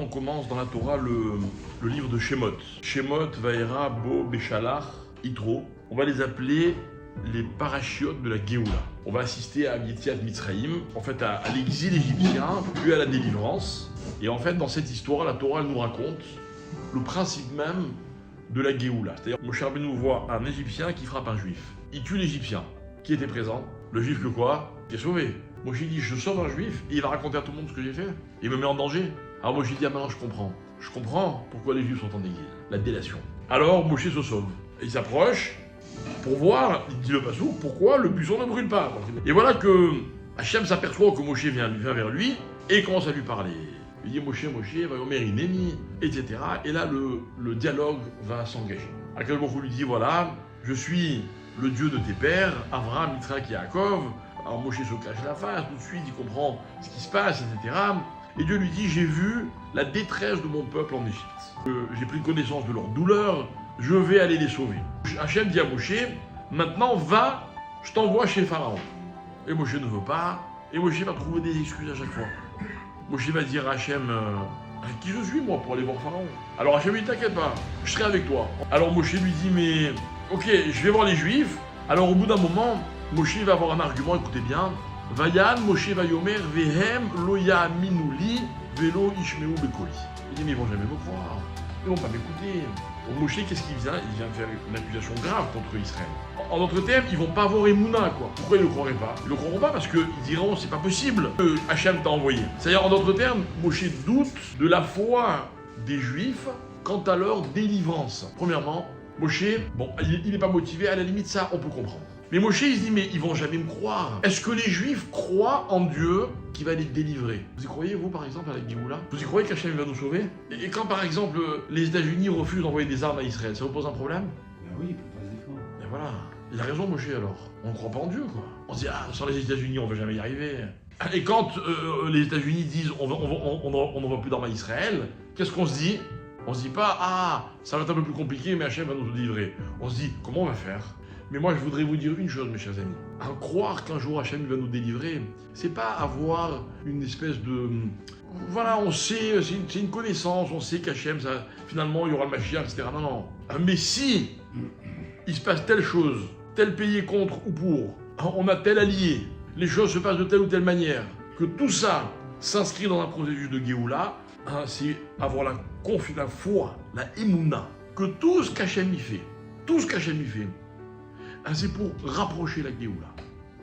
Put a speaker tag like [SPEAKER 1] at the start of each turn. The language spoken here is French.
[SPEAKER 1] on commence dans la Torah le livre de Shemot. Shemot, Vaera, Bo, Béchalach, Yitro. On va les appeler les parachiotes de la Géoula. On va assister à Yetziat Mitzrayim, en fait à l'exil égyptien, puis à la délivrance. Et en fait, dans cette histoire, la Torah elle nous raconte le principe même de la Géoula. C'est-à-dire, Moshe Rabbeinu voit un Égyptien qui frappe un Juif. Il tue l'Égyptien. Qui était présent? Le Juif que quoi? Qui est sauvé. Moshe dit, je sauve un Juif, et il va raconter à tout le monde ce que j'ai fait. Il me met en danger. Alors Moshe dit, ah maintenant je comprends. Je comprends pourquoi les Juifs sont en exil. La délation. Alors Moshe se sauve. Il s'approche pour voir, il dit le passou, pourquoi le buisson ne brûle pas. Et voilà que Hachem s'aperçoit que Moshe vient vers lui et commence à lui parler. Il dit Moshe, Vayomer Hineni, etc. Et là le dialogue va s'engager. Akadosh Baruch Hu lui dit, voilà, je suis le Dieu de tes pères, Avraham, Yitzhak et Yaakov. Alors Moshe se cache la face, tout de suite il comprend ce qui se passe, etc. Et Dieu lui dit, j'ai vu la détresse de mon peuple en Égypte. J'ai pris connaissance de leur douleur, je vais aller les sauver. Hachem dit à Moshe, maintenant va, je t'envoie chez Pharaon. Et Moshe ne veut pas, et Moshe va trouver des excuses à chaque fois. Moshe va dire à Hachem, qui je suis moi pour aller voir Pharaon? Alors Hachem lui dit, t'inquiète pas, je serai avec toi. Alors Moshe lui dit, mais ok, je vais voir les Juifs. Alors au bout d'un moment, Moshe va avoir un argument, écoutez bien. Vayan, Moshe Vayomer, Vehem, Loya Minouli, Velo Ishmeu Bekoli. Il dit, mais ils vont jamais me croire. Ils vont pas m'écouter. Donc Moshe, qu'est-ce qu'il vient? Il vient faire une accusation grave contre Israël. En d'autres termes, ils vont pas avoir Emouna, quoi. Pourquoi ils le croiraient pas? Ils le croiront pas parce qu'ils diront, c'est pas possible que Hachem t'a envoyé. C'est-à-dire, en d'autres termes, Moshe doute de la foi des Juifs quant à leur délivrance. Premièrement, Moshe, bon, il n'est pas motivé, à la limite, ça, on peut comprendre. Mais Moshe, il se dit, mais ils vont jamais me croire. Est-ce que les Juifs croient en Dieu qui va les délivrer? Vous y croyez, vous, par exemple, à la Géoula? Vous y croyez qu'Hachem va nous sauver? Et quand, par exemple, les États-Unis refusent d'envoyer des armes à Israël, ça vous pose un problème?
[SPEAKER 2] Ben oui, il peut pas se défendre.
[SPEAKER 1] Et voilà. Il a raison, Moshe, alors. On ne croit pas en Dieu, quoi. On se dit, ah, sans les États-Unis, on va jamais y arriver. Et quand les États-Unis disent, on n'envoie plus d'armes à Israël, qu'est-ce qu'on se dit? On se dit pas, ah, ça va être un peu plus compliqué, mais Hachem va nous délivrer. On se dit, comment on va faire? Mais moi, je voudrais vous dire une chose, mes chers amis. À croire qu'un jour Hachem va nous délivrer, c'est pas avoir une espèce de... Voilà, on sait, c'est une connaissance, on sait qu'Hachem, finalement, il y aura le Mashiach, etc. Non, non. Mais si il se passe telle chose, tel pays est contre ou pour, on a tel allié, les choses se passent de telle ou telle manière, que tout ça s'inscrit dans un processus de Géoula, c'est avoir la foi, la Emouna, que tout ce qu'Hachem y fait, c'est pour rapprocher la Géoula.